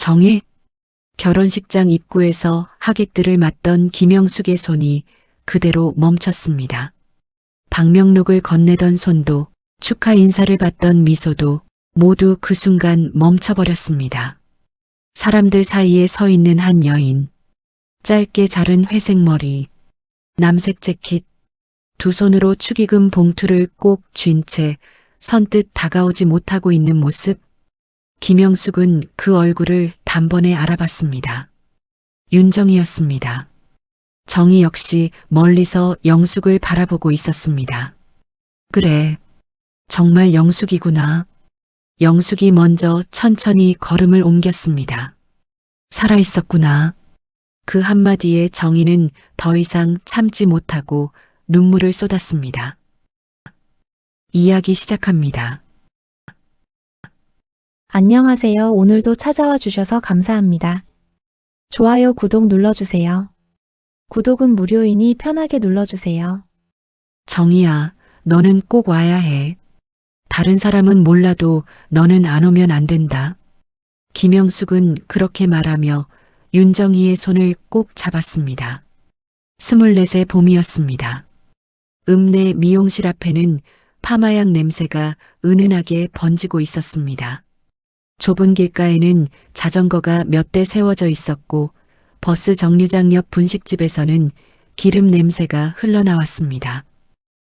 정혜? 결혼식장 입구에서 하객들을 맞던 김영숙의 손이 그대로 멈췄습니다. 방명록을 건네던 손도 축하 인사를 받던 미소도 모두 그 순간 멈춰버렸습니다. 사람들 사이에 서 있는 한 여인, 짧게 자른 회색 머리, 남색 재킷, 두 손으로 축의금 봉투를 꼭 쥔 채 선뜻 다가오지 못하고 있는 모습. 김영숙은 그 얼굴을 단번에 알아봤습니다. 윤정이었습니다. 정희 역시 멀리서 영숙을 바라보고 있었습니다. 그래, 정말 영숙이구나. 영숙이 먼저 천천히 걸음을 옮겼습니다. 살아있었구나. 그 한마디에 정희는 더 이상 참지 못하고 눈물을 쏟았습니다. 이야기 시작합니다. 안녕하세요. 오늘도 찾아와 주셔서 감사합니다. 좋아요, 구독 눌러주세요. 구독은 무료이니 편하게 눌러주세요. 정희야, 너는 꼭 와야 해. 다른 사람은 몰라도 너는 안 오면 안 된다. 김영숙은 그렇게 말하며 윤정희의 손을 꼭 잡았습니다. 24세 봄이었습니다. 읍내 미용실 앞에는 파마약 냄새가 은은하게 번지고 있었습니다. 좁은 길가에는 자전거가 몇 대 세워져 있었고 버스 정류장 옆 분식집에서는 기름 냄새가 흘러나왔습니다.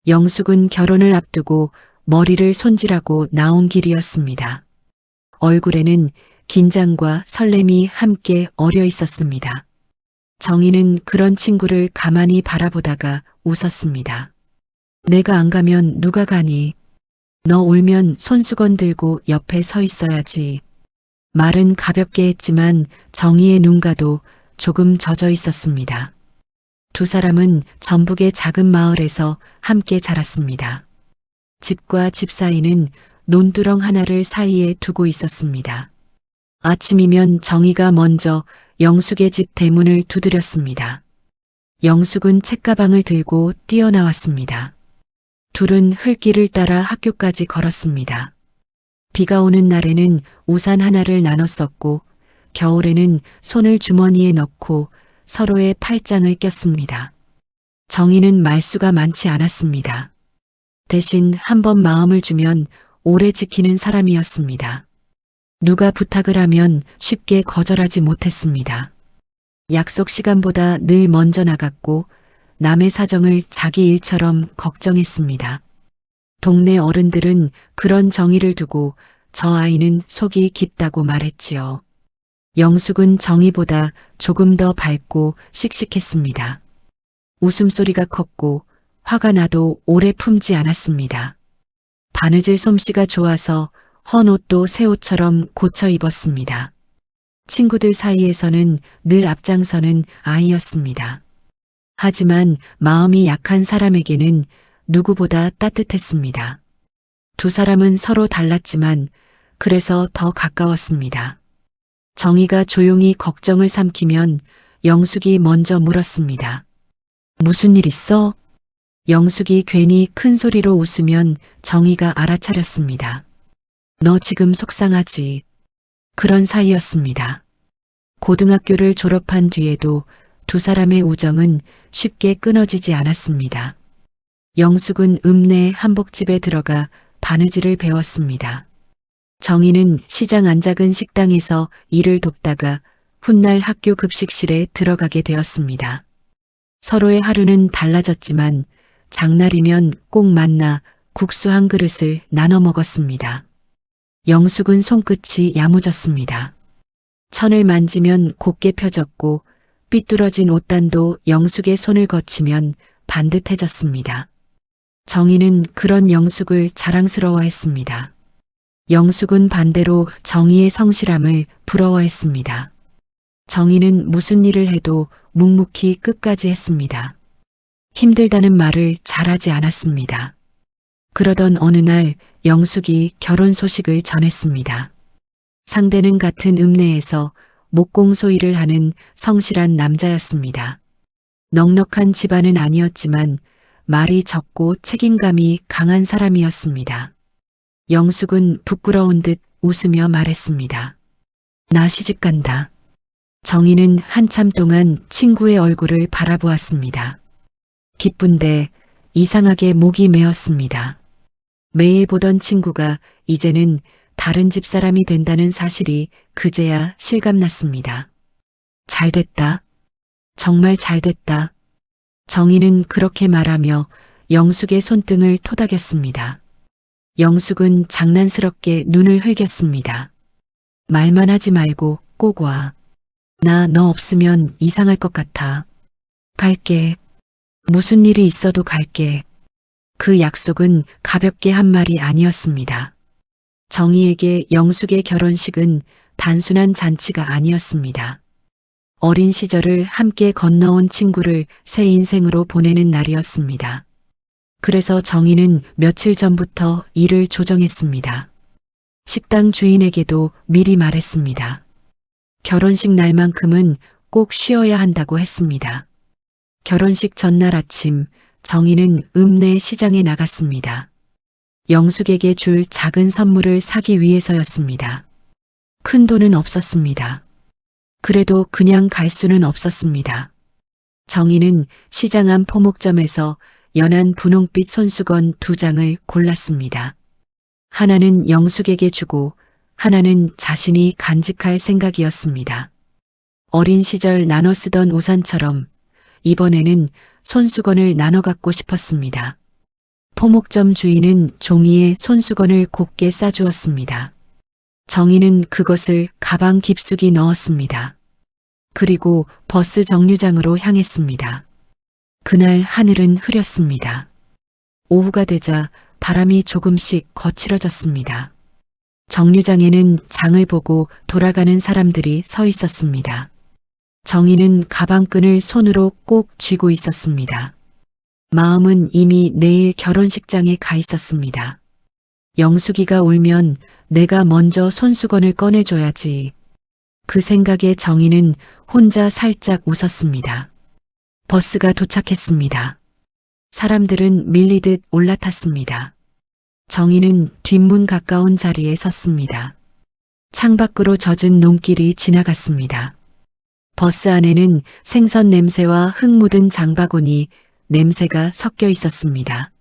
영숙은 결혼을 앞두고 머리를 손질하고 나온 길이었습니다. 얼굴에는 긴장과 설렘이 함께 어려 있었습니다. 정희는 그런 친구를 가만히 바라보다가 웃었습니다. 내가 안 가면 누가 가니? 너 울면 손수건 들고 옆에 서 있어야지. 말은 가볍게 했지만 정희의 눈가도 조금 젖어 있었습니다. 두 사람은 전북의 작은 마을에서 함께 자랐습니다. 집과 집 사이는 논두렁 하나를 사이에 두고 있었습니다. 아침이면 정희가 먼저 영숙의 집 대문을 두드렸습니다. 영숙은 책가방을 들고 뛰어나왔습니다. 둘은 흘길을 따라 학교까지 걸었습니다. 비가 오는 날에는 우산 하나를 나눴었고 겨울에는 손을 주머니에 넣고 서로의 팔짱을 꼈습니다. 정희는 말수가 많지 않았습니다. 대신 한 번 마음을 주면 오래 지키는 사람이었습니다. 누가 부탁을 하면 쉽게 거절하지 못했습니다. 약속 시간보다 늘 먼저 나갔고 남의 사정을 자기 일처럼 걱정했습니다. 동네 어른들은 그런 정의를 두고 저 아이는 속이 깊다고 말했지요. 영숙은 정의보다 조금 더 밝고 씩씩했습니다. 웃음소리가 컸고 화가 나도 오래 품지 않았습니다. 바느질 솜씨가 좋아서 헌 옷도 새 옷처럼 고쳐 입었습니다. 친구들 사이에서는 늘 앞장서는 아이였습니다. 하지만 마음이 약한 사람에게는 누구보다 따뜻했습니다. 두 사람은 서로 달랐지만 그래서 더 가까웠습니다. 정희가 조용히 걱정을 삼키면 영숙이 먼저 물었습니다. 무슨 일 있어? 영숙이 괜히 큰 소리로 웃으면 정희가 알아차렸습니다. 너 지금 속상하지? 그런 사이였습니다. 고등학교를 졸업한 뒤에도 두 사람의 우정은 쉽게 끊어지지 않았습니다. 영숙은 읍내 한복집에 들어가 바느질을 배웠습니다. 정희는 시장 안 작은 식당에서 일을 돕다가 훗날 학교 급식실에 들어가게 되었습니다. 서로의 하루는 달라졌지만 장날이면 꼭 만나 국수 한 그릇을 나눠 먹었습니다. 영숙은 손끝이 야무졌습니다. 천을 만지면 곱게 펴졌고 삐뚤어진 옷단도 영숙의 손을 거치면 반듯해졌습니다. 정희는 그런 영숙을 자랑스러워했습니다. 영숙은 반대로 정희의 성실함을 부러워했습니다. 정희는 무슨 일을 해도 묵묵히 끝까지 했습니다. 힘들다는 말을 잘하지 않았습니다. 그러던 어느 날 영숙이 결혼 소식을 전했습니다. 상대는 같은 읍내에서 목공소 일을 하는 성실한 남자였습니다. 넉넉한 집안은 아니었지만 말이 적고 책임감이 강한 사람이었습니다. 영숙은 부끄러운 듯 웃으며 말했습니다. 나 시집 간다. 정희는 한참 동안 친구의 얼굴을 바라보았습니다. 기쁜데 이상하게 목이 메었습니다. 매일 보던 친구가 이제는 다른 집 사람이 된다는 사실이 그제야 실감났습니다. 잘됐다. 정말 잘됐다. 정희는 그렇게 말하며 영숙의 손등을 토닥였습니다. 영숙은 장난스럽게 눈을 흘겼습니다. 말만 하지 말고 꼭 와. 나 너 없으면 이상할 것 같아. 갈게. 무슨 일이 있어도 갈게. 그 약속은 가볍게 한 말이 아니었습니다. 정희에게 영숙의 결혼식은 단순한 잔치가 아니었습니다. 어린 시절을 함께 건너온 친구를 새 인생으로 보내는 날이었습니다. 그래서 정희는 며칠 전부터 일을 조정했습니다. 식당 주인에게도 미리 말했습니다. 결혼식 날만큼은 꼭 쉬어야 한다고 했습니다. 결혼식 전날 아침 정희는 읍내 시장에 나갔습니다. 영숙에게 줄 작은 선물을 사기 위해서였습니다. 큰 돈은 없었습니다. 그래도 그냥 갈 수는 없었습니다. 정희는 시장 안 포목점에서 연한 분홍빛 손수건 2장을 골랐습니다. 하나는 영숙에게 주고 하나는 자신이 간직할 생각이었습니다. 어린 시절 나눠 쓰던 우산처럼 이번에는 손수건을 나눠 갖고 싶었습니다. 포목점 주인은 종이에 손수건을 곱게 싸주었습니다. 정희는 그것을 가방 깊숙이 넣었습니다. 그리고 버스 정류장으로 향했습니다. 그날 하늘은 흐렸습니다. 오후가 되자 바람이 조금씩 거칠어졌습니다. 정류장에는 장을 보고 돌아가는 사람들이 서 있었습니다. 정희는 가방끈을 손으로 꼭 쥐고 있었습니다. 마음은 이미 내일 결혼식장에 가 있었습니다. 영숙이가 울면 내가 먼저 손수건을 꺼내줘야지. 그 생각에 정희는 혼자 살짝 웃었습니다. 버스가 도착했습니다. 사람들은 밀리듯 올라탔습니다. 정희는 뒷문 가까운 자리에 섰습니다. 창밖으로 젖은 눈길이 지나갔습니다. 버스 안에는 생선 냄새와 흙 묻은 장바구니 냄새가 섞여 있었습니다.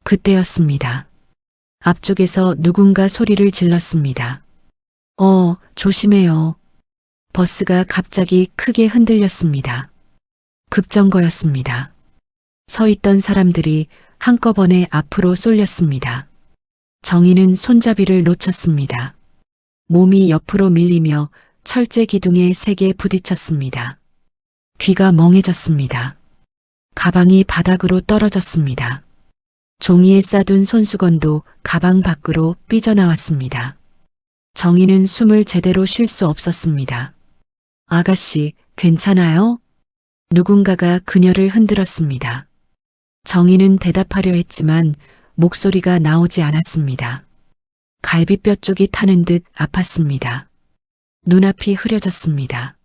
그때였습니다. 앞쪽에서 누군가 소리를 질렀습니다. 조심해요. 버스가 갑자기 크게 흔들렸습니다. 급정거였습니다. 서 있던 사람들이 한꺼번에 앞으로 쏠렸습니다. 정희는 손잡이를 놓쳤습니다. 몸이 옆으로 밀리며 철제 기둥에 세게 부딪혔습니다. 귀가 멍해졌습니다. 가방이 바닥으로 떨어졌습니다. 종이에 싸둔 손수건도 가방 밖으로 삐져나왔습니다. 정희는 숨을 제대로 쉴 수 없었습니다. 아가씨, 괜찮아요? 누군가가 그녀를 흔들었습니다. 정희는 대답하려 했지만 목소리가 나오지 않았습니다. 갈비뼈 쪽이 타는 듯 아팠습니다. 눈앞이 흐려졌습니다.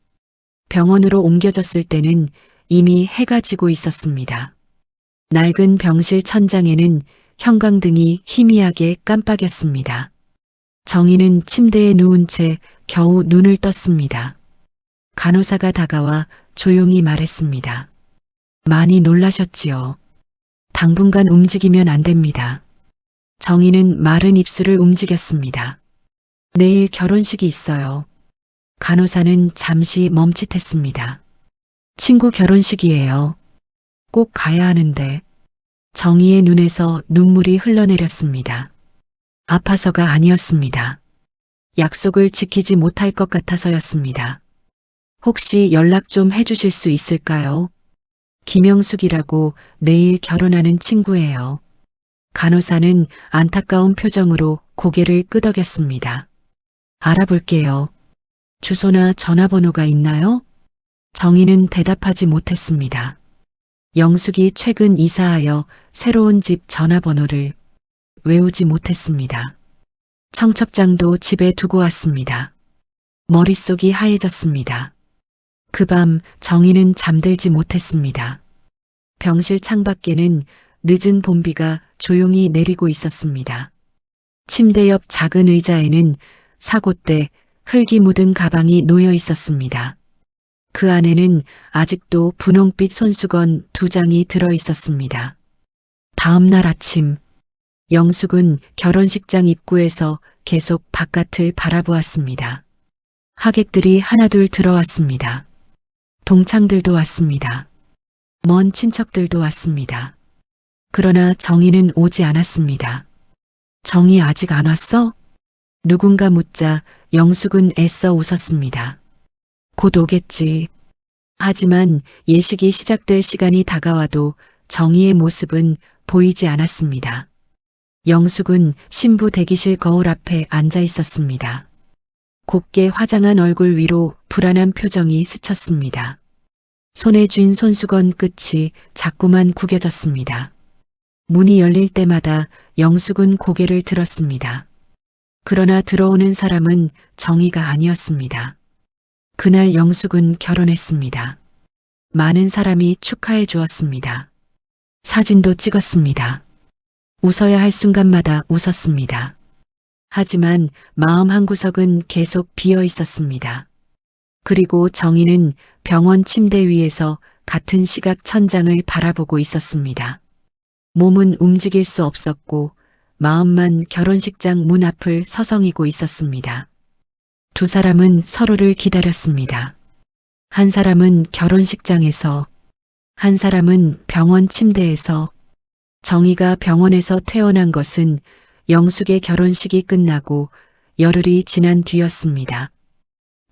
병원으로 옮겨졌을 때는 이미 해가 지고 있었습니다. 낡은 병실 천장에는 형광등이 희미하게 깜빡였습니다. 정희는 침대에 누운 채 겨우 눈을 떴습니다. 간호사가 다가와 조용히 말했습니다. 많이 놀라셨지요. 당분간 움직이면 안 됩니다. 정희는 마른 입술을 움직였습니다. 내일 결혼식이 있어요. 간호사는 잠시 멈칫했습니다. 친구 결혼식이에요. 꼭 가야 하는데. 정희의 눈에서 눈물이 흘러내렸습니다. 아파서가 아니었습니다. 약속을 지키지 못할 것 같아서였습니다. 혹시 연락 좀 해주실 수 있을까요? 김영숙이라고 내일 결혼하는 친구예요. 간호사는 안타까운 표정으로 고개를 끄덕였습니다. 알아볼게요. 주소나 전화번호가 있나요? 정희는 대답하지 못했습니다. 영숙이 최근 이사하여 새로운 집 전화번호를 외우지 못했습니다. 청첩장도 집에 두고 왔습니다. 머릿속이 하얘졌습니다. 그 밤 정희는 잠들지 못했습니다. 병실 창밖에는 늦은 봄비가 조용히 내리고 있었습니다. 침대 옆 작은 의자에는 사고 때 흙이 묻은 가방이 놓여 있었습니다. 그 안에는 아직도 분홍빛 손수건 2장이 들어 있었습니다. 다음 날 아침, 영숙은 결혼식장 입구에서 계속 바깥을 바라보았습니다. 하객들이 하나둘 들어왔습니다. 동창들도 왔습니다. 먼 친척들도 왔습니다. 그러나 정희는 오지 않았습니다. 정희 아직 안 왔어? 누군가 묻자 영숙은 애써 웃었습니다. 곧 오겠지. 하지만 예식이 시작될 시간이 다가와도 정희의 모습은 보이지 않았습니다. 영숙은 신부 대기실 거울 앞에 앉아 있었습니다. 곱게 화장한 얼굴 위로 불안한 표정이 스쳤습니다. 손에 쥔 손수건 끝이 자꾸만 구겨졌습니다. 문이 열릴 때마다 영숙은 고개를 들었습니다. 그러나 들어오는 사람은 정희가 아니었습니다. 그날 영숙은 결혼했습니다. 많은 사람이 축하해 주었습니다. 사진도 찍었습니다. 웃어야 할 순간마다 웃었습니다. 하지만 마음 한구석은 계속 비어 있었습니다. 그리고 정희는 병원 침대 위에서 같은 시각 천장을 바라보고 있었습니다. 몸은 움직일 수 없었고 마음만 결혼식장 문 앞을 서성이고 있었습니다. 두 사람은 서로를 기다렸습니다. 한 사람은 결혼식장에서, 한 사람은 병원 침대에서. 정희가 병원에서 퇴원한 것은 영숙의 결혼식이 끝나고 열흘이 지난 뒤였습니다.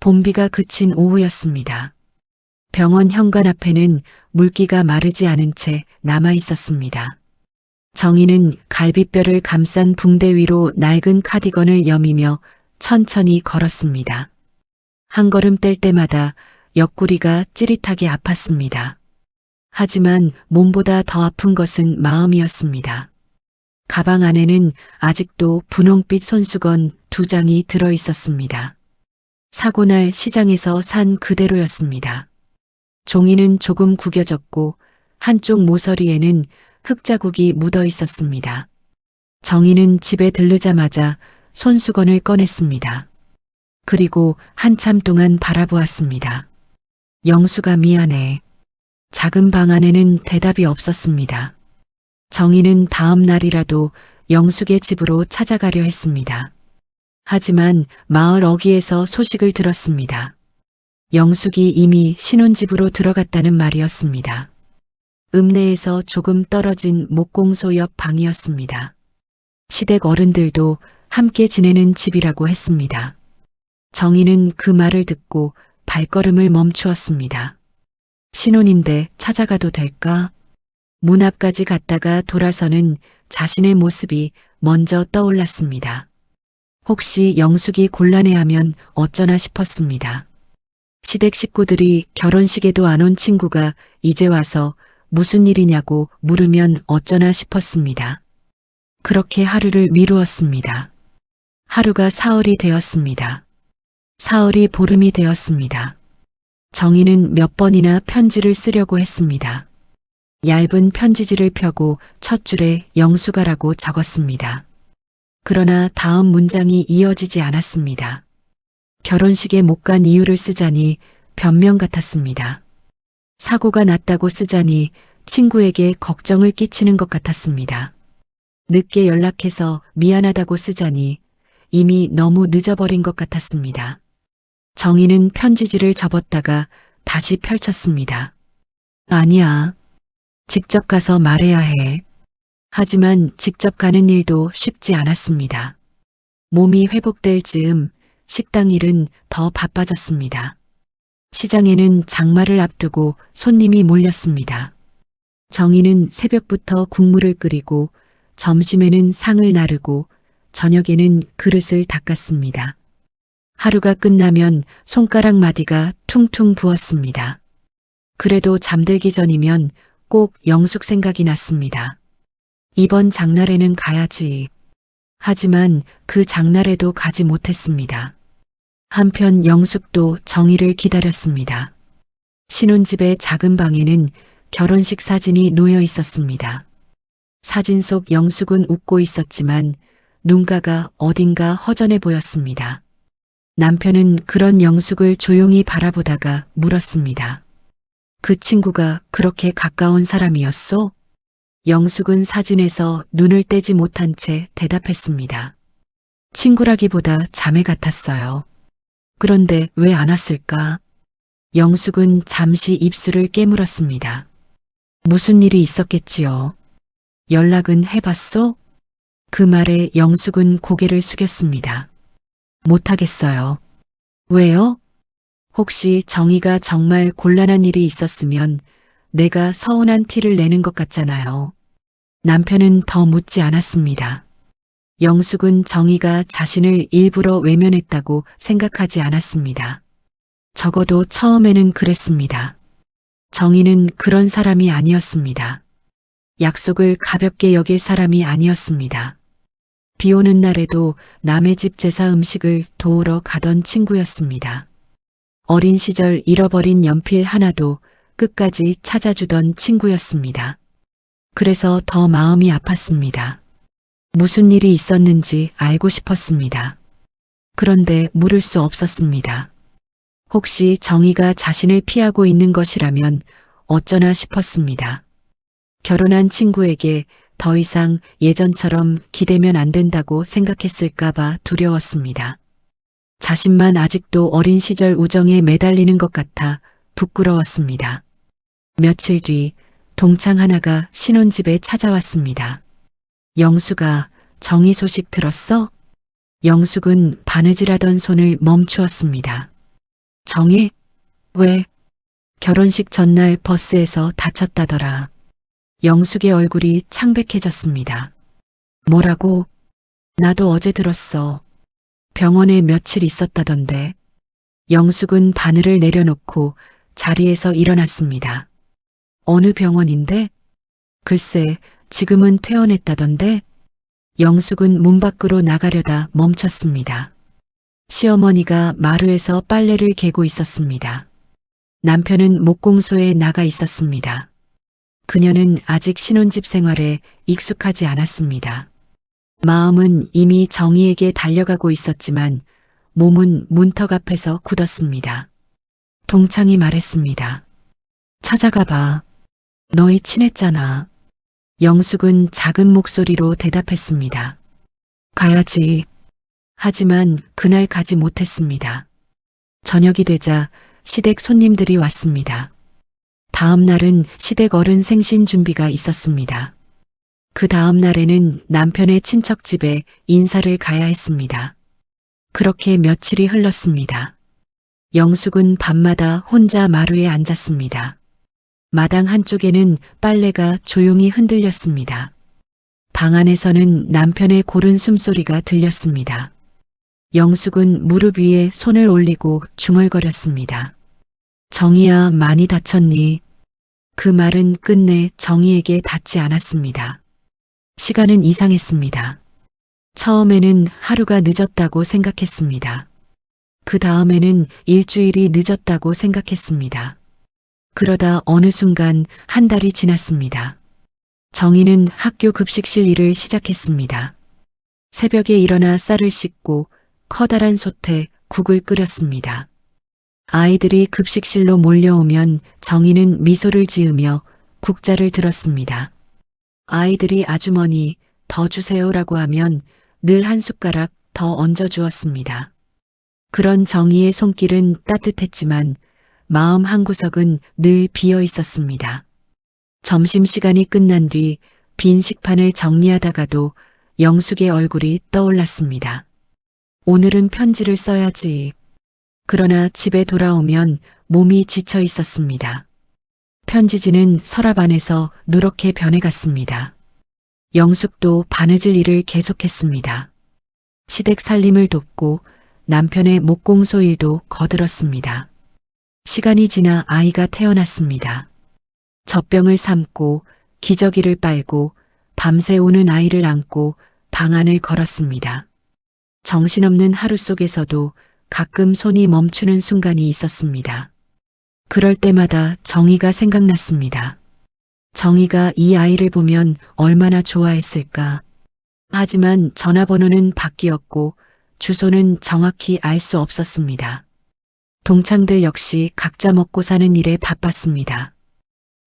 봄비가 그친 오후였습니다. 병원 현관 앞에는 물기가 마르지 않은 채 남아 있었습니다. 정희는 갈비뼈를 감싼 붕대 위로 낡은 카디건을 여미며 천천히 걸었습니다. 한 걸음 뗄 때마다 옆구리가 찌릿하게 아팠습니다. 하지만 몸보다 더 아픈 것은 마음이었습니다. 가방 안에는 아직도 분홍빛 손수건 2장이 들어 있었습니다. 사고날 시장에서 산 그대로였습니다. 종이는 조금 구겨졌고 한쪽 모서리에는 흙자국이 묻어 있었습니다. 정희는 집에 들르자마자 손수건을 꺼냈습니다. 그리고 한참 동안 바라보았습니다. 영수가 미안해. 작은 방 안에는 대답이 없었습니다. 정희는 다음 날이라도 영숙의 집으로 찾아가려 했습니다. 하지만 마을 어귀에서 소식을 들었습니다. 영숙이 이미 신혼집으로 들어갔다는 말이었습니다. 읍내에서 조금 떨어진 목공소 옆 방이었습니다. 시댁 어른들도 함께 지내는 집이라고 했습니다. 정희는 그 말을 듣고 발걸음을 멈추었습니다. 신혼인데 찾아가도 될까? 문 앞까지 갔다가 돌아서는 자신의 모습이 먼저 떠올랐습니다. 혹시 영숙이 곤란해하면 어쩌나 싶었습니다. 시댁 식구들이 결혼식에도 안 온 친구가 이제 와서 무슨 일이냐고 물으면 어쩌나 싶었습니다. 그렇게 하루를 미루었습니다. 하루가 사흘이 되었습니다. 사흘이 보름이 되었습니다. 정희는 몇 번이나 편지를 쓰려고 했습니다. 얇은 편지지를 펴고 첫 줄에 영수가라고 적었습니다. 그러나 다음 문장이 이어지지 않았습니다. 결혼식에 못 간 이유를 쓰자니 변명 같았습니다. 사고가 났다고 쓰자니 친구에게 걱정을 끼치는 것 같았습니다. 늦게 연락해서 미안하다고 쓰자니 이미 너무 늦어버린 것 같았습니다. 정희는 편지지를 접었다가 다시 펼쳤습니다. 아니야. 직접 가서 말해야 해. 하지만 직접 가는 일도 쉽지 않았습니다. 몸이 회복될 즈음 식당 일은 더 바빠졌습니다. 시장에는 장마를 앞두고 손님이 몰렸습니다. 정희는 새벽부터 국물을 끓이고 점심에는 상을 나르고 저녁에는 그릇을 닦았습니다. 하루가 끝나면 손가락 마디가 퉁퉁 부었습니다. 그래도 잠들기 전이면 꼭 영숙 생각이 났습니다. 이번 장날에는 가야지. 하지만 그 장날에도 가지 못했습니다. 한편 영숙도 정희를 기다렸습니다. 신혼집의 작은 방에는 결혼식 사진이 놓여 있었습니다. 사진 속 영숙은 웃고 있었지만 눈가가 어딘가 허전해 보였습니다. 남편은 그런 영숙을 조용히 바라보다가 물었습니다. 그 친구가 그렇게 가까운 사람이었소? 영숙은 사진에서 눈을 떼지 못한 채 대답했습니다. 친구라기보다 자매 같았어요. 그런데 왜 안 왔을까? 영숙은 잠시 입술을 깨물었습니다. 무슨 일이 있었겠지요. 연락은 해봤소? 그 말에 영숙은 고개를 숙였습니다. 못하겠어요. 왜요? 혹시 정희가 정말 곤란한 일이 있었으면 내가 서운한 티를 내는 것 같잖아요. 남편은 더 묻지 않았습니다. 영숙은 정희가 자신을 일부러 외면했다고 생각하지 않았습니다. 적어도 처음에는 그랬습니다. 정희는 그런 사람이 아니었습니다. 약속을 가볍게 여길 사람이 아니었습니다. 비 오는 날에도 남의 집 제사 음식을 도우러 가던 친구였습니다. 어린 시절 잃어버린 연필 하나도 끝까지 찾아주던 친구였습니다. 그래서 더 마음이 아팠습니다. 무슨 일이 있었는지 알고 싶었습니다. 그런데 물을 수 없었습니다. 혹시 정희가 자신을 피하고 있는 것이라면 어쩌나 싶었습니다. 결혼한 친구에게 더 이상 예전처럼 기대면 안 된다고 생각했을까봐 두려웠습니다. 자신만 아직도 어린 시절 우정에 매달리는 것 같아 부끄러웠습니다. 며칠 뒤 동창 하나가 신혼집에 찾아왔습니다. 영숙아, 정희 소식 들었어? 영숙은 바느질하던 손을 멈추었습니다. 정희? 왜? 결혼식 전날 버스에서 다쳤다더라. 영숙의 얼굴이 창백해졌습니다. 뭐라고? 나도 어제 들었어. 병원에 며칠 있었다던데. 영숙은 바늘을 내려놓고 자리에서 일어났습니다. 어느 병원인데? 글쎄, 지금은 퇴원했다던데. 영숙은 문 밖으로 나가려다 멈췄습니다. 시어머니가 마루에서 빨래를 개고 있었습니다. 남편은 목공소에 나가 있었습니다. 그녀는 아직 신혼집 생활에 익숙하지 않았습니다. 마음은 이미 정희에게 달려가고 있었지만 몸은 문턱 앞에서 굳었습니다. 동창이 말했습니다. 찾아가 봐. 너희 친했잖아. 영숙은 작은 목소리로 대답했습니다. 가야지. 하지만 그날 가지 못했습니다. 저녁이 되자 시댁 손님들이 왔습니다. 다음 날은 시댁 어른 생신 준비가 있었습니다. 그 다음 날에는 남편의 친척 집에 인사를 가야 했습니다. 그렇게 며칠이 흘렀습니다. 영숙은 밤마다 혼자 마루에 앉았습니다. 마당 한쪽에는 빨래가 조용히 흔들렸습니다. 방 안에서는 남편의 고른 숨소리가 들렸습니다. 영숙은 무릎 위에 손을 올리고 중얼거렸습니다. 정희야, 많이 다쳤니? 그 말은 끝내 정희에게 닿지 않았습니다. 시간은 이상했습니다. 처음에는 하루가 늦었다고 생각했습니다. 그 다음에는 일주일이 늦었다고 생각했습니다. 그러다 어느 순간 한 달이 지났습니다. 정희는 학교 급식실 일을 시작했습니다. 새벽에 일어나 쌀을 씻고 커다란 솥에 국을 끓였습니다. 아이들이 급식실로 몰려오면 정희는 미소를 지으며 국자를 들었습니다. 아이들이 아주머니 더 주세요라고 하면 늘 한 숟가락 더 얹어 주었습니다. 그런 정희의 손길은 따뜻했지만 마음 한구석은 늘 비어 있었습니다. 점심시간이 끝난 뒤 빈 식판을 정리하다가도 영숙의 얼굴이 떠올랐습니다. 오늘은 편지를 써야지. 그러나 집에 돌아오면 몸이 지쳐 있었습니다. 편지지는 서랍 안에서 누렇게 변해갔습니다. 영숙도 바느질 일을 계속했습니다. 시댁 살림을 돕고 남편의 목공소 일도 거들었습니다. 시간이 지나 아이가 태어났습니다. 젖병을 삶고 기저귀를 빨고 밤새 우는 아이를 안고 방 안을 걸었습니다. 정신없는 하루 속에서도 가끔 손이 멈추는 순간이 있었습니다. 그럴 때마다 정희가 생각났습니다. 정희가 이 아이를 보면 얼마나 좋아했을까. 하지만 전화번호는 바뀌었고 주소는 정확히 알 수 없었습니다. 동창들 역시 각자 먹고 사는 일에 바빴습니다.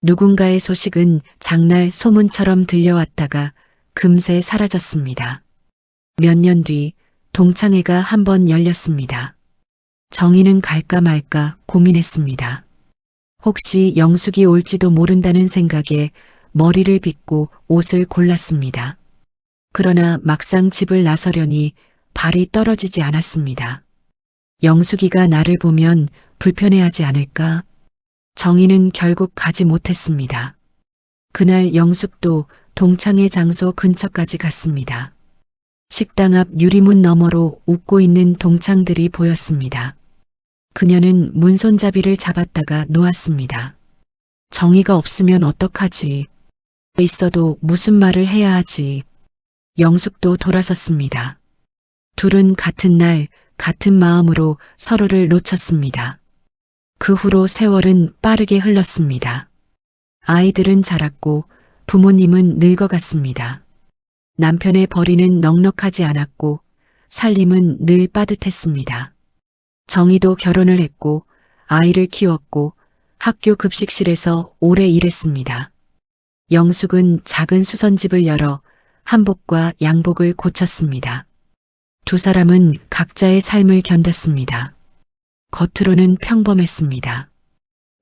누군가의 소식은 장날 소문처럼 들려왔다가 금세 사라졌습니다. 몇 년 뒤 동창회가 한 번 열렸습니다. 정희는 갈까 말까 고민했습니다. 혹시 영숙이 올지도 모른다는 생각에 머리를 빗고 옷을 골랐습니다. 그러나 막상 집을 나서려니 발이 떨어지지 않았습니다. 영숙이가 나를 보면 불편해하지 않을까? 정희는 결국 가지 못했습니다. 그날 영숙도 동창회 장소 근처까지 갔습니다. 식당 앞 유리문 너머로 웃고 있는 동창들이 보였습니다. 그녀는 문손잡이를 잡았다가 놓았습니다. 정의가 없으면 어떡하지? 있어도 무슨 말을 해야 하지? 영숙도 돌아섰습니다. 둘은 같은 날, 같은 마음으로 서로를 놓쳤습니다. 그 후로 세월은 빠르게 흘렀습니다. 아이들은 자랐고 부모님은 늙어갔습니다. 남편의 벌이는 넉넉하지 않았고 살림은 늘 빠듯했습니다. 정희도 결혼을 했고 아이를 키웠고 학교 급식실에서 오래 일했습니다. 영숙은 작은 수선집을 열어 한복과 양복을 고쳤습니다. 두 사람은 각자의 삶을 견뎠습니다. 겉으로는 평범했습니다.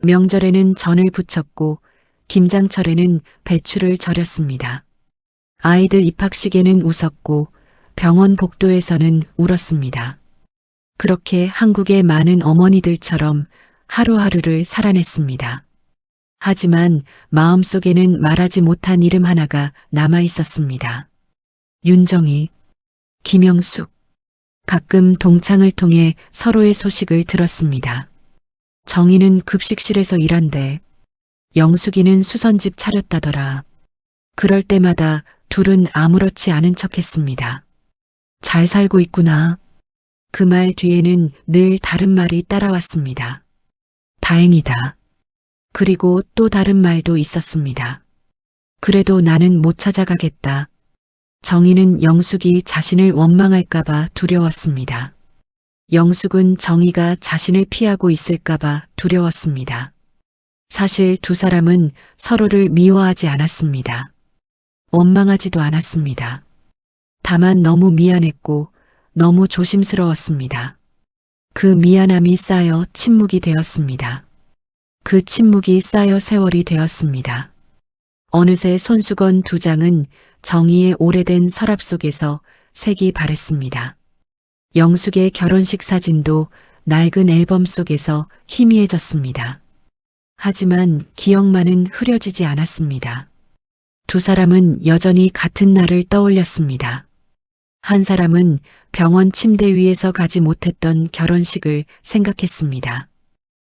명절에는 전을 부쳤고 김장철에는 배추를 절였습니다. 아이들 입학식에는 웃었고 병원 복도에서는 울었습니다. 그렇게 한국의 많은 어머니들처럼 하루하루를 살아냈습니다. 하지만 마음속에는 말하지 못한 이름 하나가 남아 있었습니다. 윤정희, 김영숙. 가끔 동창을 통해 서로의 소식을 들었습니다. 정희는 급식실에서 일한대. 영숙이는 수선집 차렸다더라. 그럴 때마다 둘은 아무렇지 않은 척했습니다. 잘 살고 있구나. 그 말 뒤에는 늘 다른 말이 따라왔습니다. 다행이다. 그리고 또 다른 말도 있었습니다. 그래도 나는 못 찾아가겠다. 정희는 영숙이 자신을 원망할까봐 두려웠습니다. 영숙은 정희가 자신을 피하고 있을까봐 두려웠습니다. 사실 두 사람은 서로를 미워하지 않았습니다. 원망하지도 않았습니다. 다만 너무 미안했고 너무 조심스러웠습니다. 그 미안함이 쌓여 침묵이 되었습니다. 그 침묵이 쌓여 세월이 되었습니다. 어느새 손수건 두 장은 정희의 오래된 서랍 속에서 색이 바랬습니다. 영숙의 결혼식 사진도 낡은 앨범 속에서 희미해졌습니다. 하지만 기억만은 흐려지지 않았습니다. 두 사람은 여전히 같은 날을 떠올렸습니다. 한 사람은 병원 침대 위에서 가지 못했던 결혼식을 생각했습니다.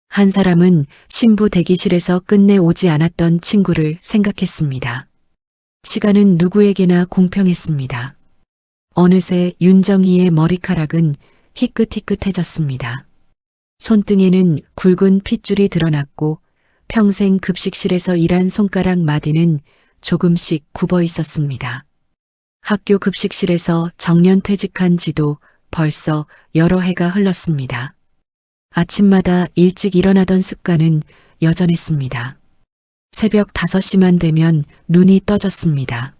한 사람은 신부 대기실에서 끝내 오지 않았던 친구를 생각했습니다. 시간은 누구에게나 공평했습니다. 어느새 윤정희의 머리카락은 희끗희끗해졌습니다. 손등에는 굵은 핏줄이 드러났고 평생 급식실에서 일한 손가락 마디는 조금씩 굽어 있었습니다. 학교 급식실에서 정년퇴직한 지도 벌써 여러 해가 흘렀습니다. 아침마다 일찍 일어나던 습관은 여전했습니다. 새벽 5시만 되면 눈이 떠졌습니다.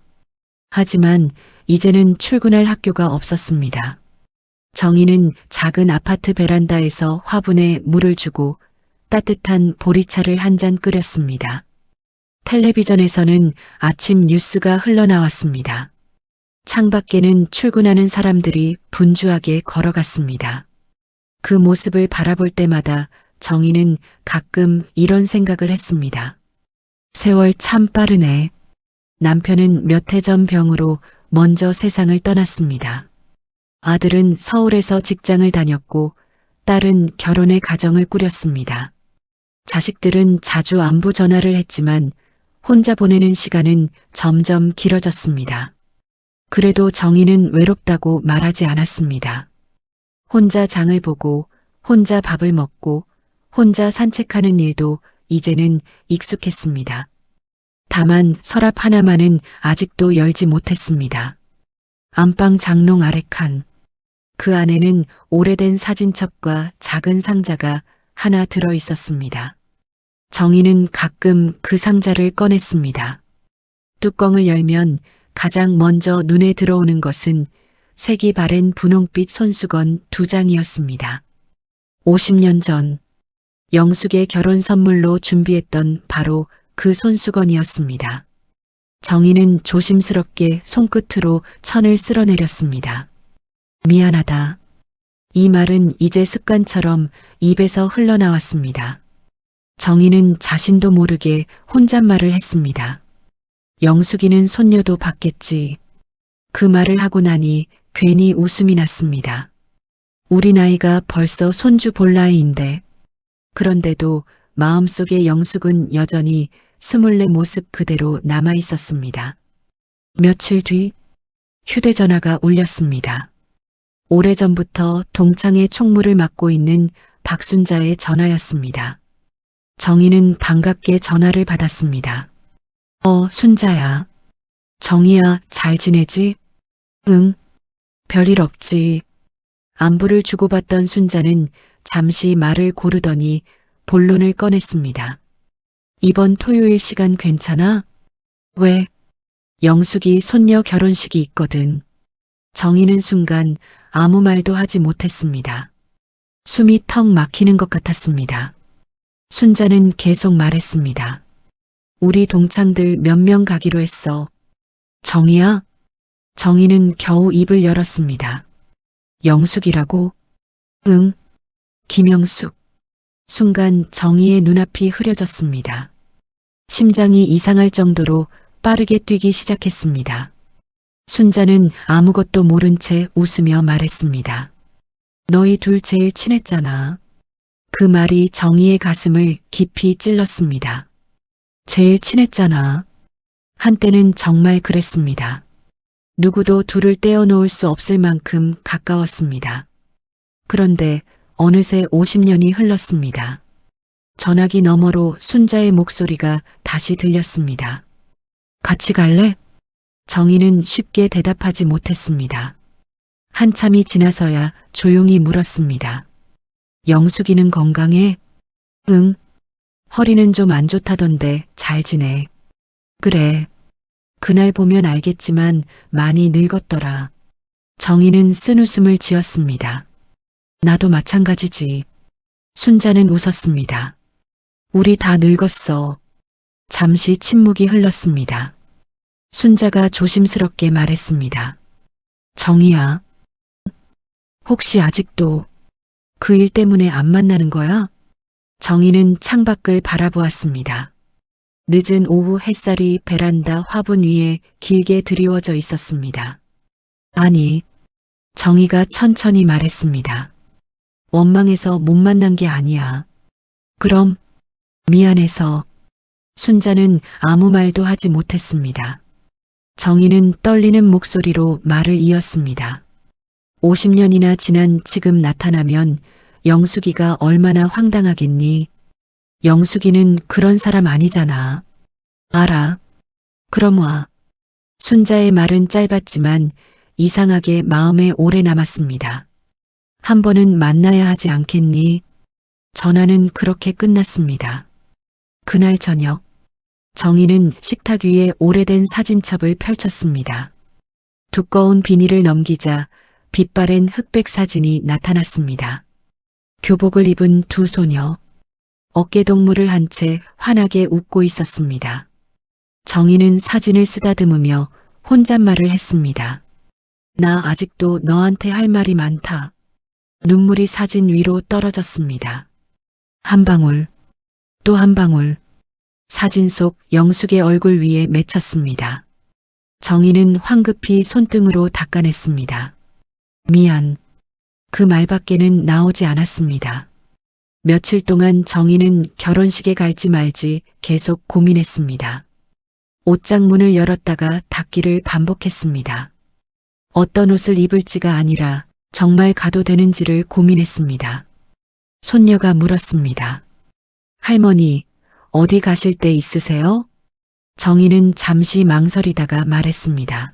하지만 이제는 출근할 학교가 없었습니다. 정희는 작은 아파트 베란다에서 화분에 물을 주고 따뜻한 보리차를 한 잔 끓였습니다. 텔레비전에서는 아침 뉴스가 흘러나왔습니다. 창밖에는 출근하는 사람들이 분주하게 걸어갔습니다. 그 모습을 바라볼 때마다 정희는 가끔 이런 생각을 했습니다. 세월 참 빠르네. 남편은 몇 해 전 병으로 먼저 세상을 떠났습니다. 아들은 서울에서 직장을 다녔고 딸은 결혼의 가정을 꾸렸습니다. 자식들은 자주 안부 전화를 했지만 혼자 보내는 시간은 점점 길어졌습니다. 그래도 정희는 외롭다고 말하지 않았습니다. 혼자 장을 보고 혼자 밥을 먹고 혼자 산책하는 일도 이제는 익숙했습니다. 다만 서랍 하나만은 아직도 열지 못했습니다. 안방 장롱 아래 칸. 그 안에는 오래된 사진첩과 작은 상자가 하나 들어 있었습니다. 정희는 가끔 그 상자를 꺼냈습니다. 뚜껑을 열면 가장 먼저 눈에 들어오는 것은 색이 바랜 분홍빛 손수건 2장이었습니다. 50년 전 영숙의 결혼 선물로 준비했던 바로 그 손수건이었습니다. 정희는 조심스럽게 손끝으로 천을 쓸어내렸습니다. 미안하다. 이 말은 이제 습관처럼 입에서 흘러나왔습니다. 정희는 자신도 모르게 혼잣말을 했습니다. 영숙이는 손녀도 받겠지. 그 말을 하고 나니 괜히 웃음이 났습니다. 우리 나이가 벌써 손주 볼 나이인데. 그런데도 마음속에 영숙은 여전히 스물네 모습 그대로 남아 있었습니다. 며칠 뒤 휴대전화가 울렸습니다. 오래전부터 동창회 총무를 맡고 있는 박순자의 전화였습니다. 정희는 반갑게 전화를 받았습니다. 순자야. 정희야, 잘 지내지? 응. 별일 없지. 안부를 주고받던 순자는 잠시 말을 고르더니 본론을 꺼냈습니다. 이번 토요일 시간 괜찮아? 왜? 영숙이 손녀 결혼식이 있거든. 정희는 순간 아무 말도 하지 못했습니다. 숨이 턱 막히는 것 같았습니다. 순자는 계속 말했습니다. 우리 동창들 몇 명 가기로 했어. 정희야? 정희는 겨우 입을 열었습니다. 영숙이라고? 응. 김영숙. 순간 정희의 눈앞이 흐려졌습니다. 심장이 이상할 정도로 빠르게 뛰기 시작했습니다. 순자는 아무것도 모른 채 웃으며 말했습니다. 너희 둘 제일 친했잖아. 그 말이 정희의 가슴을 깊이 찔렀습니다. 제일 친했잖아. 한때는 정말 그랬습니다. 누구도 둘을 떼어놓을 수 없을 만큼 가까웠습니다. 그런데 어느새 50년이 흘렀습니다. 전화기 너머로 순자의 목소리가 다시 들렸습니다. 같이 갈래? 정희는 쉽게 대답하지 못했습니다. 한참이 지나서야 조용히 물었습니다. 영숙이는 건강해? 응. 허리는 좀 안 좋다던데 잘 지내. 그래. 그날 보면 알겠지만 많이 늙었더라. 정희는 쓴웃음을 지었습니다. 나도 마찬가지지. 순자는 웃었습니다. 우리 다 늙었어. 잠시 침묵이 흘렀습니다. 순자가 조심스럽게 말했습니다. 정희야. 혹시 아직도 그 일 때문에 안 만나는 거야? 정희는 창밖을 바라보았습니다. 늦은 오후 햇살이 베란다 화분 위에 길게 드리워져 있었습니다. 아니, 정희가 천천히 말했습니다. 원망해서 못 만난 게 아니야. 그럼 미안해서. 순자는 아무 말도 하지 못했습니다. 정희는 떨리는 목소리로 말을 이었습니다. 50년이나 지난 지금 나타나면 영숙이가 얼마나 황당하겠니? 영숙이는 그런 사람 아니잖아. 알아. 그럼 와. 순자의 말은 짧았지만 이상하게 마음에 오래 남았습니다. 한 번은 만나야 하지 않겠니? 전화는 그렇게 끝났습니다. 그날 저녁, 정희는 식탁 위에 오래된 사진첩을 펼쳤습니다. 두꺼운 비닐을 넘기자 빛바랜 흑백 사진이 나타났습니다. 교복을 입은 두 소녀, 어깨동무를 한 채 환하게 웃고 있었습니다. 정희는 사진을 쓰다듬으며 혼잣말을 했습니다. 나 아직도 너한테 할 말이 많다. 눈물이 사진 위로 떨어졌습니다. 한 방울, 또 한 방울, 사진 속 영숙의 얼굴 위에 맺혔습니다. 정희는 황급히 손등으로 닦아냈습니다. 미안. 그 말밖에는 나오지 않았습니다. 며칠 동안 정희는 결혼식에 갈지 말지 계속 고민했습니다. 옷장 문을 열었다가 닫기를 반복했습니다. 어떤 옷을 입을지가 아니라 정말 가도 되는지를 고민했습니다. 손녀가 물었습니다. 할머니, 어디 가실 때 있으세요? 정희는 잠시 망설이다가 말했습니다.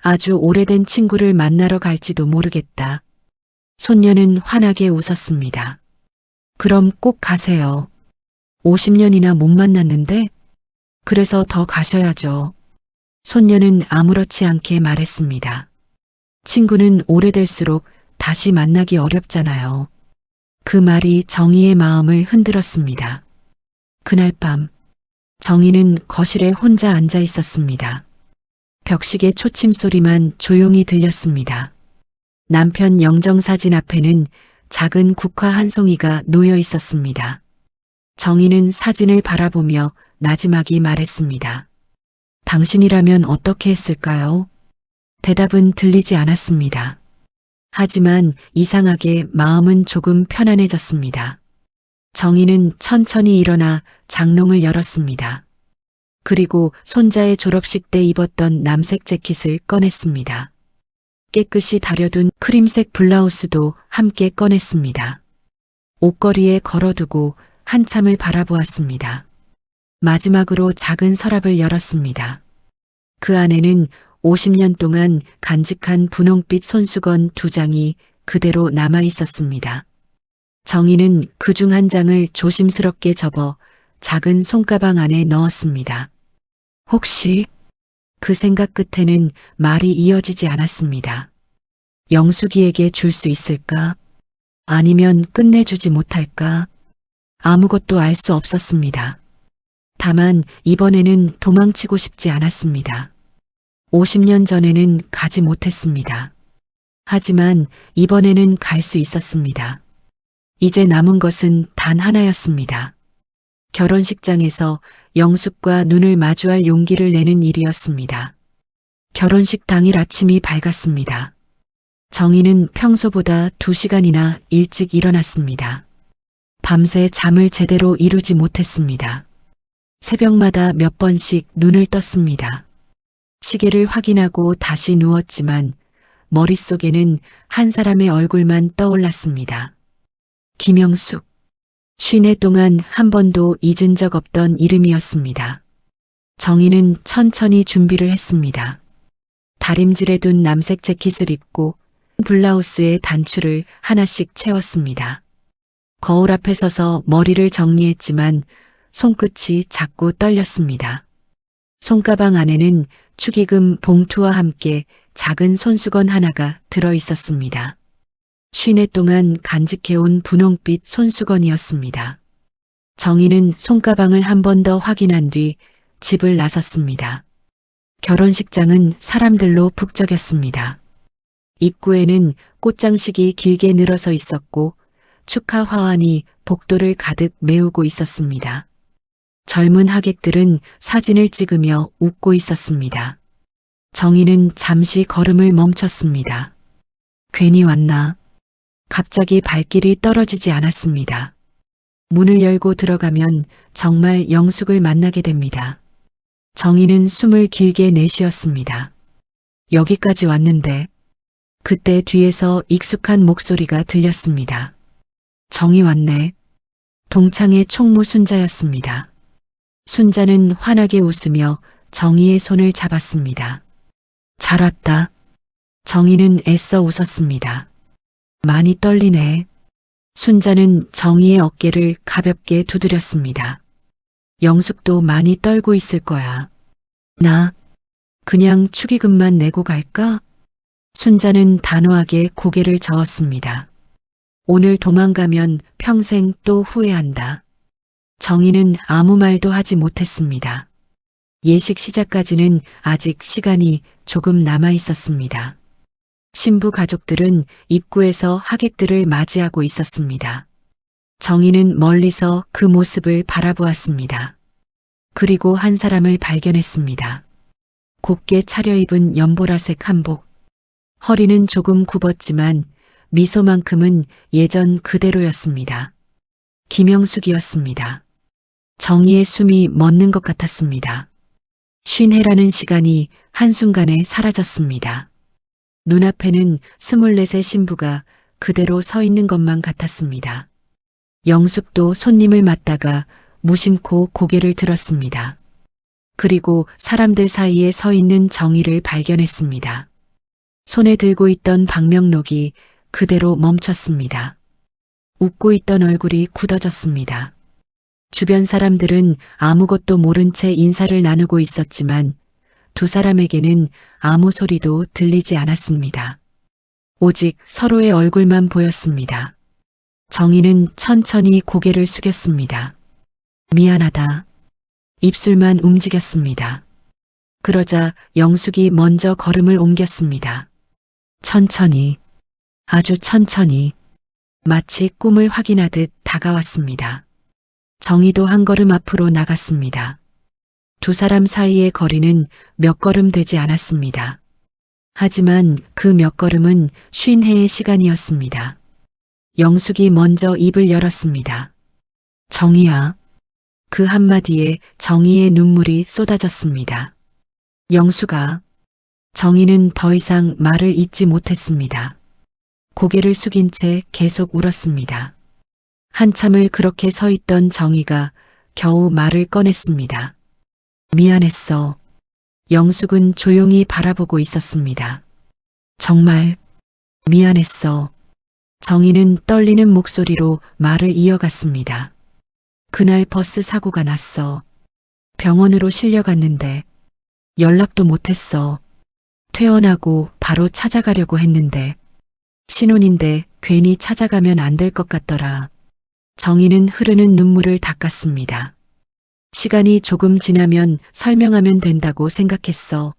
아주 오래된 친구를 만나러 갈지도 모르겠다. 손녀는 환하게 웃었습니다. 그럼 꼭 가세요. 50년이나 못 만났는데? 그래서 더 가셔야죠. 손녀는 아무렇지 않게 말했습니다. 친구는 오래될수록 다시 만나기 어렵잖아요. 그 말이 정희의 마음을 흔들었습니다. 그날 밤, 정희는 거실에 혼자 앉아 있었습니다. 벽시계 초침 소리만 조용히 들렸습니다. 남편 영정사진 앞에는 작은 국화 한 송이가 놓여 있었습니다. 정희는 사진을 바라보며 나지막이 말했습니다. 당신이라면 어떻게 했을까요? 대답은 들리지 않았습니다. 하지만 이상하게 마음은 조금 편안해졌습니다. 정희는 천천히 일어나 장롱을 열었습니다. 그리고 손자의 졸업식 때 입었던 남색 재킷을 꺼냈습니다. 깨끗이 다려둔 크림색 블라우스도 함께 꺼냈습니다. 옷걸이에 걸어두고 한참을 바라보았습니다. 마지막으로 작은 서랍을 열었습니다. 그 안에는 50년 동안 간직한 분홍빛 손수건 2장이 그대로 남아 있었습니다. 정희는 그 중 한 장을 조심스럽게 접어 작은 손가방 안에 넣었습니다. 혹시 그 생각 끝에는 말이 이어지지 않았습니다. 영숙이에게 줄 수 있을까? 아니면 끝내주지 못할까? 아무것도 알 수 없었습니다. 다만 이번에는 도망치고 싶지 않았습니다. 50년 전에는 가지 못했습니다. 하지만 이번에는 갈 수 있었습니다. 이제 남은 것은 단 하나였습니다. 결혼식장에서 영숙과 눈을 마주할 용기를 내는 일이었습니다. 결혼식 당일 아침이 밝았습니다. 정희는 평소보다 2시간이나 일찍 일어났습니다. 밤새 잠을 제대로 이루지 못했습니다. 새벽마다 몇 번씩 눈을 떴습니다. 시계를 확인하고 다시 누웠지만 머릿속에는 한 사람의 얼굴만 떠올랐습니다. 김영숙. 50년 동안 한 번도 잊은 적 없던 이름이었습니다. 정희는 천천히 준비를 했습니다. 다림질에 둔 남색 재킷을 입고 블라우스의 단추를 하나씩 채웠습니다. 거울 앞에 서서 머리를 정리했지만 손끝이 자꾸 떨렸습니다. 손가방 안에는 축의금 봉투와 함께 작은 손수건 하나가 들어 있었습니다. 50년 동안 간직해온 분홍빛 손수건이었습니다. 정희는 손가방을 한 번 더 확인한 뒤 집을 나섰습니다. 결혼식장은 사람들로 북적였습니다. 입구에는 꽃장식이 길게 늘어서 있었고 축하 화환이 복도를 가득 메우고 있었습니다. 젊은 하객들은 사진을 찍으며 웃고 있었습니다. 정희는 잠시 걸음을 멈췄습니다. 괜히 왔나? 갑자기 발길이 떨어지지 않았습니다. 문을 열고 들어가면 정말 영숙을 만나게 됩니다. 정희는 숨을 길게 내쉬었습니다. 여기까지 왔는데 그때 뒤에서 익숙한 목소리가 들렸습니다. 정희 왔네. 동창의 총무 순자였습니다. 순자는 환하게 웃으며 정희의 손을 잡았습니다. 잘 왔다. 정희는 애써 웃었습니다. 많이 떨리네. 순자는 정희의 어깨를 가볍게 두드렸습니다. 영숙도 많이 떨고 있을 거야. 나 그냥 축의금만 내고 갈까? 순자는 단호하게 고개를 저었습니다. 오늘 도망가면 평생 또 후회한다. 정희는 아무 말도 하지 못했습니다. 예식 시작까지는 아직 시간이 조금 남아 있었습니다. 신부 가족들은 입구에서 하객들을 맞이하고 있었습니다. 정희는 멀리서 그 모습을 바라보았습니다. 그리고 한 사람을 발견했습니다. 곱게 차려입은 연보라색 한복. 허리는 조금 굽었지만 미소만큼은 예전 그대로였습니다. 김영숙이었습니다. 정희의 숨이 멎는 것 같았습니다. 50해라는 시간이 한순간에 사라졌습니다. 눈앞에는 24의 신부가 그대로 서 있는 것만 같았습니다. 영숙도 손님을 맞다가 무심코 고개를 들었습니다. 그리고 사람들 사이에 서 있는 정희를 발견했습니다. 손에 들고 있던 방명록이 그대로 멈췄습니다. 웃고 있던 얼굴이 굳어졌습니다. 주변 사람들은 아무것도 모른 채 인사를 나누고 있었지만 두 사람에게는 아무 소리도 들리지 않았습니다. 오직 서로의 얼굴만 보였습니다. 정희는 천천히 고개를 숙였습니다. 미안하다. 입술만 움직였습니다. 그러자 영숙이 먼저 걸음을 옮겼습니다. 천천히, 아주 천천히, 마치 꿈을 확인하듯 다가왔습니다. 정희도 한 걸음 앞으로 나갔습니다. 두 사람 사이의 거리는 몇 걸음 되지 않았습니다. 하지만 그 몇 걸음은 50회의 시간이었습니다. 영숙이 먼저 입을 열었습니다. 정희야. 그 한마디에 정희의 눈물이 쏟아졌습니다. 영숙아. 정희는 더 이상 말을 잇지 못했습니다. 고개를 숙인 채 계속 울었습니다. 한참을 그렇게 서 있던 정희가 겨우 말을 꺼냈습니다. 미안했어. 영숙은 조용히 바라보고 있었습니다. 정말 미안했어. 정희는 떨리는 목소리로 말을 이어갔습니다. 그날 버스 사고가 났어. 병원으로 실려갔는데 연락도 못했어. 퇴원하고 바로 찾아가려고 했는데 신혼인데 괜히 찾아가면 안 될 것 같더라. 정희는 흐르는 눈물을 닦았습니다. 시간이 조금 지나면 설명하면 된다고 생각했어.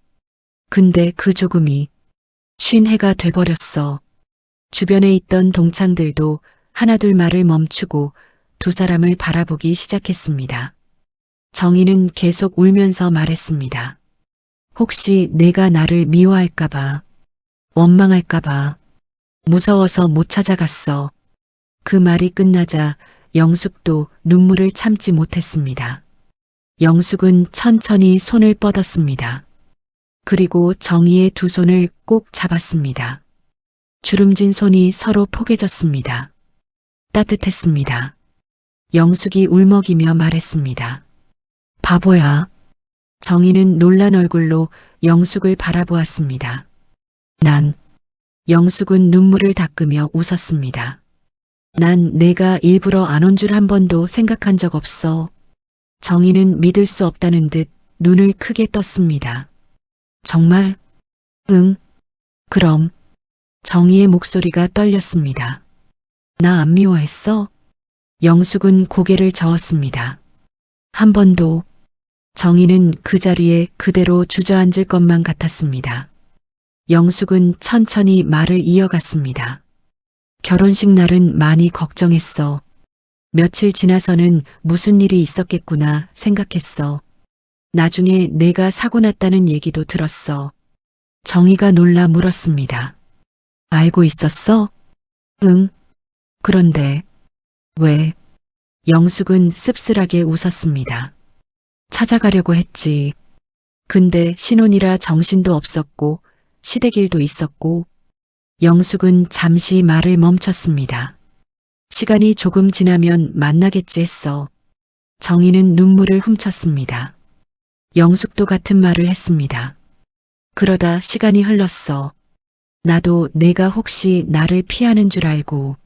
근데 그 조금이 50회가 돼버렸어. 주변에 있던 동창들도 하나둘 말을 멈추고 두 사람을 바라보기 시작했습니다. 정희는 계속 울면서 말했습니다. 혹시 내가 나를 미워할까봐, 원망할까봐, 무서워서 못 찾아갔어. 그 말이 끝나자 영숙도 눈물을 참지 못했습니다. 영숙은 천천히 손을 뻗었습니다. 그리고 정희의 두 손을 꼭 잡았습니다. 주름진 손이 서로 포개졌습니다. 따뜻했습니다. 영숙이 울먹이며 말했습니다. 바보야. 정희는 놀란 얼굴로 영숙을 바라보았습니다. 영숙은 눈물을 닦으며 웃었습니다. 난 내가 일부러 안 온 줄 한 번도 생각한 적 없어. 정희는 믿을 수 없다는 듯 눈을 크게 떴습니다. 정말? 응. 그럼. 정희의 목소리가 떨렸습니다. 나 안 미워했어? 영숙은 고개를 저었습니다. 한 번도. 정희는 그 자리에 그대로 주저앉을 것만 같았습니다. 영숙은 천천히 말을 이어갔습니다. 결혼식 날은 많이 걱정했어. 며칠 지나서는 무슨 일이 있었겠구나 생각했어. 나중에 내가 사고 났다는 얘기도 들었어. 정희가 놀라 물었습니다. 알고 있었어? 응. 그런데 왜? 영숙은 씁쓸하게 웃었습니다. 찾아가려고 했지. 근데 신혼이라 정신도 없었고 시댁일도 있었고. 영숙은 잠시 말을 멈췄습니다. 시간이 조금 지나면 만나겠지 했어. 정희는 눈물을 훔쳤습니다. 영숙도 같은 말을 했습니다. 그러다 시간이 흘렀어. 나도 내가 혹시 나를 피하는 줄 알고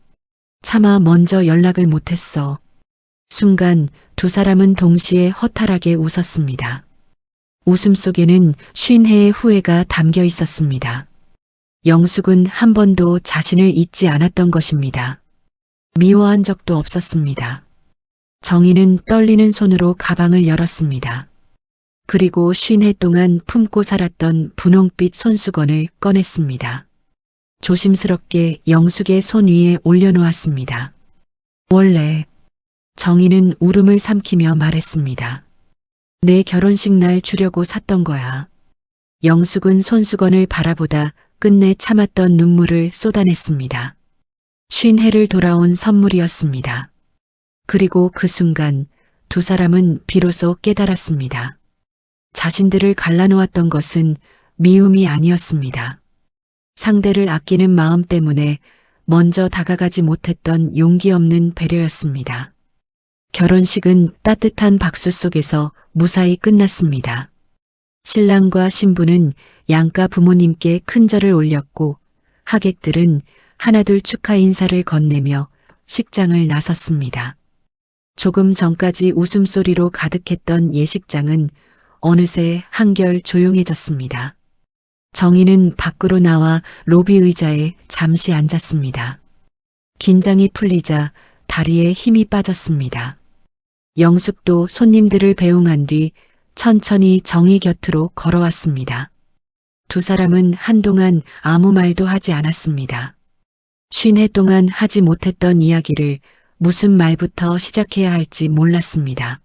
차마 먼저 연락을 못했어. 순간 두 사람은 동시에 허탈하게 웃었습니다. 웃음 속에는 50회의 후회가 담겨 있었습니다. 영숙은 한 번도 자신을 잊지 않았던 것입니다. 미워한 적도 없었습니다. 정희는 떨리는 손으로 가방을 열었습니다. 그리고 50회 동안 품고 살았던 분홍빛 손수건을 꺼냈습니다. 조심스럽게 영숙의 손 위에 올려놓았습니다. 원래 정희는 울음을 삼키며 말했습니다. 내 결혼식 날 주려고 샀던 거야. 영숙은 손수건을 바라보다 끝내 참았던 눈물을 쏟아냈습니다. 50회를 돌아온 선물이었습니다. 그리고 그 순간 두 사람은 비로소 깨달았습니다. 자신들을 갈라놓았던 것은 미움이 아니었습니다. 상대를 아끼는 마음 때문에 먼저 다가가지 못했던 용기 없는 배려였습니다. 결혼식은 따뜻한 박수 속에서 무사히 끝났습니다. 신랑과 신부는 양가 부모님께 큰절을 올렸고 하객들은 하나둘 축하 인사를 건네며 식장을 나섰습니다. 조금 전까지 웃음소리로 가득했던 예식장은 어느새 한결 조용해졌습니다. 정희는 밖으로 나와 로비 의자에 잠시 앉았습니다. 긴장이 풀리자 다리에 힘이 빠졌습니다. 영숙도 손님들을 배웅한 뒤 천천히 정희 곁으로 걸어왔습니다. 두 사람은 한동안 아무 말도 하지 않았습니다. 50해 동안 하지 못했던 이야기를 무슨 말부터 시작해야 할지 몰랐습니다.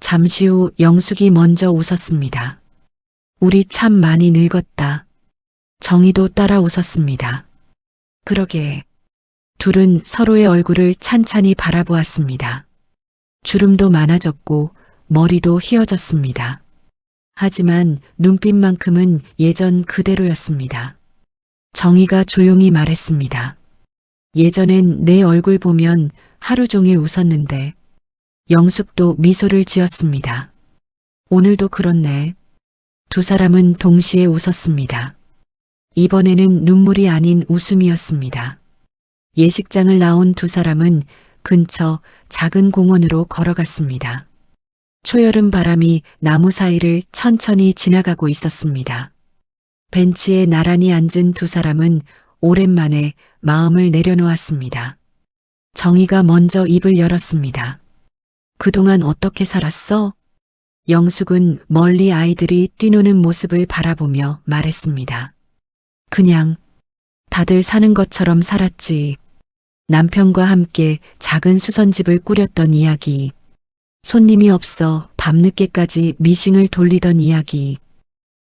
잠시 후 영숙이 먼저 웃었습니다. 우리 참 많이 늙었다. 정희도 따라 웃었습니다. 그러게. 둘은 서로의 얼굴을 찬찬히 바라보았습니다. 주름도 많아졌고 머리도 휘어졌습니다. 하지만 눈빛만큼은 예전 그대로였습니다. 정희가 조용히 말했습니다. 예전엔 내 얼굴 보면 하루 종일 웃었는데 영숙도 미소를 지었습니다. 오늘도 그렇네. 두 사람은 동시에 웃었습니다. 이번에는 눈물이 아닌 웃음이었습니다. 예식장을 나온 두 사람은 근처 작은 공원으로 걸어갔습니다. 초여름 바람이 나무 사이를 천천히 지나가고 있었습니다. 벤치에 나란히 앉은 두 사람은 오랜만에 마음을 내려놓았습니다. 정희가 먼저 입을 열었습니다. 그동안 어떻게 살았어? 영숙은 멀리 아이들이 뛰노는 모습을 바라보며 말했습니다. 그냥 다들 사는 것처럼 살았지. 남편과 함께 작은 수선집을 꾸렸던 이야기. 손님이 없어 밤늦게까지 미싱을 돌리던 이야기.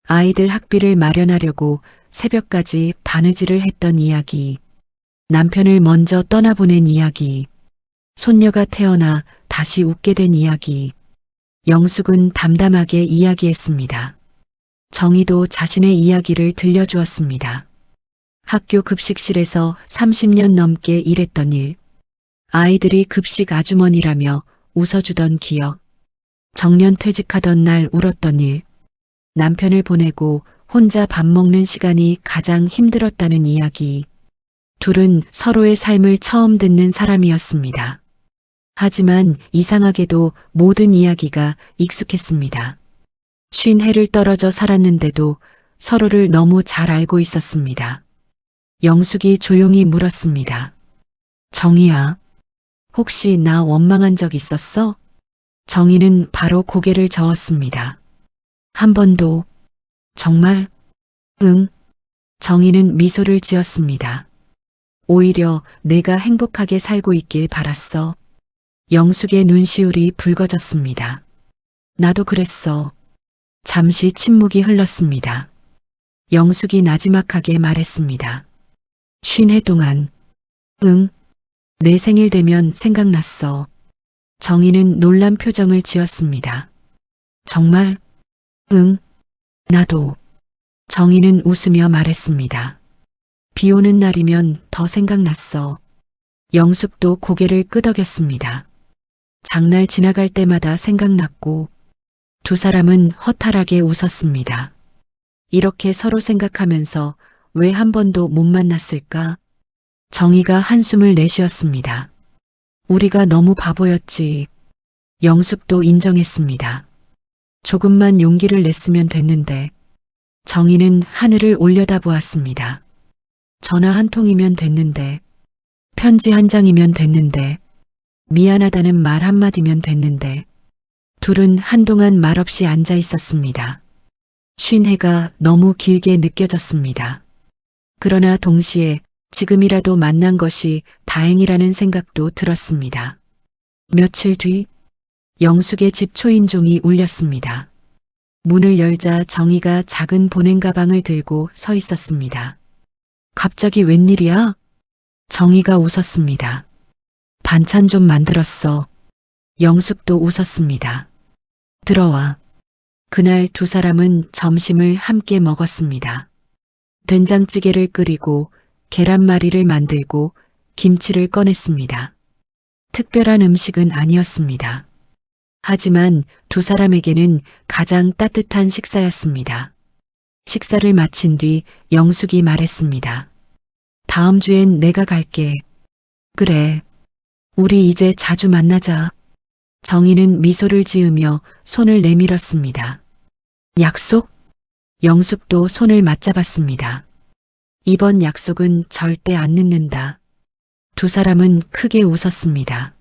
아이들 학비를 마련하려고 새벽까지 바느질을 했던 이야기. 남편을 먼저 떠나보낸 이야기. 손녀가 태어나 다시 웃게 된 이야기. 영숙은 담담하게 이야기했습니다. 정희도 자신의 이야기를 들려주었습니다. 학교 급식실에서 30년 넘게 일했던 일. 아이들이 급식 아주머니라며 웃어주던 기억. 정년 퇴직하던 날 울었던 일. 남편을 보내고 혼자 밥 먹는 시간이 가장 힘들었다는 이야기. 둘은 서로의 삶을 처음 듣는 사람이었습니다. 하지만 이상하게도 모든 이야기가 익숙했습니다. 50해를 떨어져 살았는데도 서로를 너무 잘 알고 있었습니다. 영숙이 조용히 물었습니다. 정희야, 혹시 나 원망한 적 있었어? 정희는 바로 고개를 저었습니다. 한 번도. 정말? 응. 정희는 미소를 지었습니다. 오히려 내가 행복하게 살고 있길 바랐어. 영숙의 눈시울이 붉어졌습니다. 나도 그랬어. 잠시 침묵이 흘렀습니다. 영숙이 나지막하게 말했습니다. 50해 동안. 응. 내 생일 되면 생각났어. 정희는 놀란 표정을 지었습니다. 정말? 응. 나도. 정희는 웃으며 말했습니다. 비 오는 날이면 더 생각났어. 영숙도 고개를 끄덕였습니다. 장날 지나갈 때마다 생각났고 두 사람은 허탈하게 웃었습니다. 이렇게 서로 생각하면서 왜 한 번도 못 만났을까? 정희가 한숨을 내쉬었습니다. 우리가 너무 바보였지. 영숙도 인정했습니다. 조금만 용기를 냈으면 됐는데. 정희는 하늘을 올려다보았습니다. 전화 한 통이면 됐는데. 편지 한 장이면 됐는데. 미안하다는 말 한마디면 됐는데. 둘은 한동안 말없이 앉아 있었습니다. 50해가 너무 길게 느껴졌습니다. 그러나 동시에 지금이라도 만난 것이 다행이라는 생각도 들었습니다. 며칠 뒤 영숙의 집 초인종이 울렸습니다. 문을 열자 정희가 작은 보냉 가방을 들고 서 있었습니다. 갑자기 웬일이야? 정희가 웃었습니다. 반찬 좀 만들었어. 영숙도 웃었습니다. 들어와. 그날 두 사람은 점심을 함께 먹었습니다. 된장찌개를 끓이고 계란말이를 만들고 김치를 꺼냈습니다. 특별한 음식은 아니었습니다. 하지만 두 사람에게는 가장 따뜻한 식사였습니다. 식사를 마친 뒤 영숙이 말했습니다. 다음 주엔 내가 갈게. 그래. 우리 이제 자주 만나자. 정희는 미소를 지으며 손을 내밀었습니다. 약속? 영숙도 손을 맞잡았습니다. 이번 약속은 절대 안 늦는다. 두 사람은 크게 웃었습니다.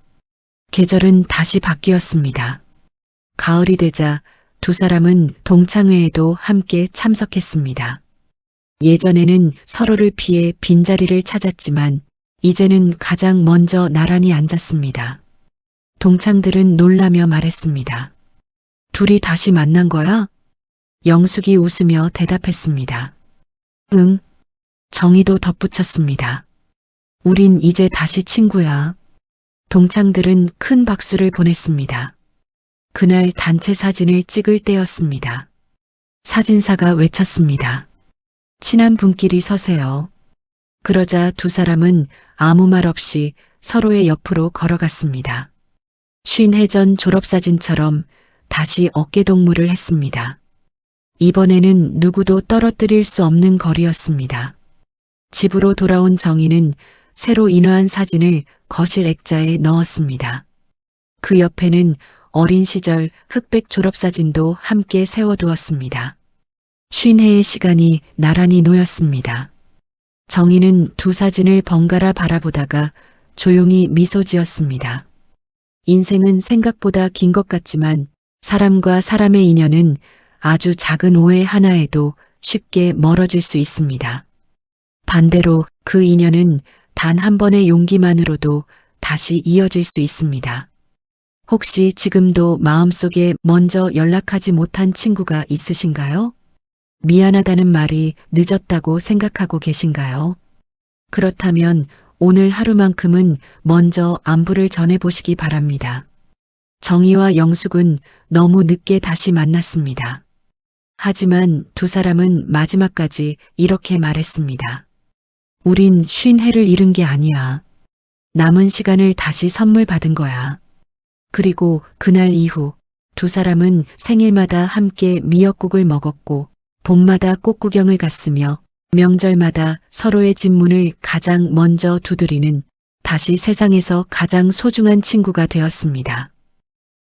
계절은 다시 바뀌었습니다. 가을이 되자 두 사람은 동창회에도 함께 참석했습니다. 예전에는 서로를 피해 빈자리를 찾았지만 이제는 가장 먼저 나란히 앉았습니다. 동창들은 놀라며 말했습니다. 둘이 다시 만난 거야? 영숙이 웃으며 대답했습니다. 응. 정희도 덧붙였습니다. 우린 이제 다시 친구야. 동창들은 큰 박수를 보냈습니다. 그날 단체 사진을 찍을 때였습니다. 사진사가 외쳤습니다. 친한 분끼리 서세요. 그러자 두 사람은 아무 말 없이 서로의 옆으로 걸어갔습니다. 50해 전 졸업사진처럼 다시 어깨동무를 했습니다. 이번에는 누구도 떨어뜨릴 수 없는 거리였습니다. 집으로 돌아온 정희는 새로 인화한 사진을 거실 액자에 넣었습니다. 그 옆에는 어린 시절 흑백 졸업사진도 함께 세워두었습니다. 50해의 시간이 나란히 놓였습니다. 정희는 두 사진을 번갈아 바라보다가 조용히 미소 지었습니다. 인생은 생각보다 긴 것 같지만 사람과 사람의 인연은 아주 작은 오해 하나에도 쉽게 멀어질 수 있습니다. 반대로 그 인연은 단 한 번의 용기만으로도 다시 이어질 수 있습니다. 혹시 지금도 마음속에 먼저 연락하지 못한 친구가 있으신가요? 미안하다는 말이 늦었다고 생각하고 계신가요? 그렇다면 오늘 하루만큼은 먼저 안부를 전해보시기 바랍니다. 정희와 영숙은 너무 늦게 다시 만났습니다. 하지만 두 사람은 마지막까지 이렇게 말했습니다. 우린 50해를 잃은 게 아니야. 남은 시간을 다시 선물 받은 거야. 그리고 그날 이후 두 사람은 생일마다 함께 미역국을 먹었고 봄마다 꽃구경을 갔으며 명절마다 서로의 집 문을 가장 먼저 두드리는 다시 세상에서 가장 소중한 친구가 되었습니다.